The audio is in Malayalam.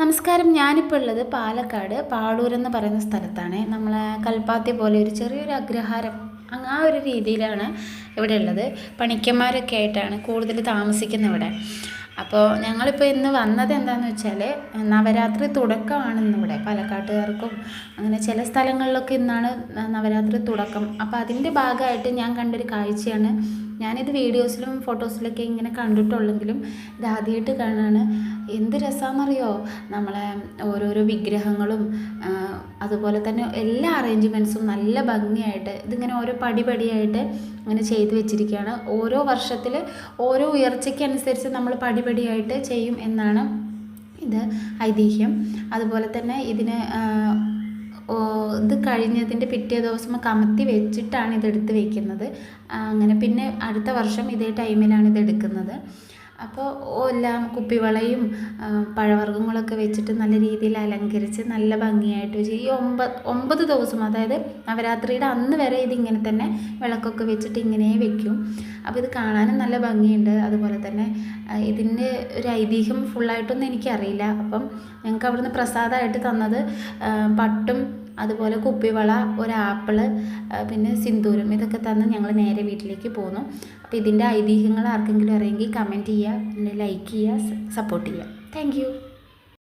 നമസ്കാരം. ഞാനിപ്പോൾ ഉള്ളത് പാലക്കാട് പാളൂരെന്ന് പറയുന്ന സ്ഥലത്താണ്. നമ്മളെ കൽപ്പാത്തി പോലെ ഒരു ചെറിയൊരു അഗ്രഹാരം ആ ഒരു രീതിയിലാണ് ഇവിടെ ഉള്ളത്. പണിക്കന്മാരൊക്കെ ആയിട്ടാണ് കൂടുതൽ താമസിക്കുന്നത് ഇവിടെ. അപ്പോൾ ഞങ്ങളിപ്പോൾ ഇന്ന് വന്നത് എന്താണെന്ന് വെച്ചാൽ നവരാത്രി തുടക്കമാണ് ഇന്നിവിടെ. പാലക്കാട്ടുകാർക്കും അങ്ങനെ ചില സ്ഥലങ്ങളിലൊക്കെ ഇന്നാണ് നവരാത്രി തുടക്കം. അപ്പോൾ അതിൻ്റെ ഭാഗമായിട്ട് ഞാൻ കണ്ടൊരു കാഴ്ചയാണ്. ഞാനിത് വീഡിയോസിലും ഫോട്ടോസിലൊക്കെ ഇങ്ങനെ കണ്ടിട്ടുള്ളെങ്കിലും ഇതാദ്യമായിട്ട് കാണാണ്. എന്ത് രസമാണെന്നറിയോ, നമ്മളെ ഓരോരോ വിഗ്രഹങ്ങളും അതുപോലെ തന്നെ എല്ലാ അറേഞ്ച്മെൻറ്റ്സും നല്ല ഭംഗിയായിട്ട് ഇതിങ്ങനെ ഓരോ പടിപടിയായിട്ട് അങ്ങനെ ചെയ്തു വെച്ചിരിക്കുകയാണ്. ഓരോ വർഷത്തിൽ ഓരോ ഉയർച്ചയ്ക്കനുസരിച്ച് നമ്മൾ പടിപടിയായിട്ട് ചെയ്യും എന്നാണ് ഇത് ഐതിഹ്യം. അതുപോലെ തന്നെ ഇതിന് ഇത് കഴിഞ്ഞതിൻ്റെ പിറ്റേ ദിവസം കമത്തി വെച്ചിട്ടാണ് ഇതെടുത്ത് വയ്ക്കുന്നത്. അങ്ങനെ പിന്നെ അടുത്ത വർഷം ഇതേ ടൈമിലാണ് ഇതെടുക്കുന്നത്. അപ്പോൾ എല്ലാം കുപ്പിവളയും പഴവർഗ്ഗങ്ങളൊക്കെ വെച്ചിട്ട് നല്ല രീതിയിൽ അലങ്കരിച്ച് നല്ല ഭംഗിയായിട്ട് വെച്ച് ഈ 9 ദിവസം, അതായത് നവരാത്രിയുടെ അന്ന് വരെ ഇതിങ്ങനെ തന്നെ വിളക്കൊക്കെ വെച്ചിട്ട് ഇങ്ങനെ വെക്കും. അപ്പോൾ ഇത് കാണാനും നല്ല ഭംഗിയുണ്ട്. അതുപോലെ തന്നെ ഇതിൻ്റെ ഒരു ഐതിഹ്യം ഫുള്ളായിട്ടൊന്നും എനിക്കറിയില്ല. അപ്പം ഞങ്ങൾക്ക് അവിടുന്ന് പ്രസാദമായിട്ട് തന്നത് പട്ടും അതുപോലെ കുപ്പിവള, ഒരു ആപ്പിള്, പിന്നെ സിന്ദൂരം, ഇതൊക്കെ തന്ന് ഞങ്ങൾ നേരെ വീട്ടിലേക്ക് പോന്നു. അപ്പോൾ ഇതിൻ്റെ ഐതിഹ്യങ്ങൾ ആർക്കെങ്കിലും അറിയെങ്കിൽ കമൻറ്റ് ചെയ്യുക, പിന്നെ ലൈക്ക് ചെയ്യുക, സപ്പോർട്ട് ചെയ്യുക. Thank you.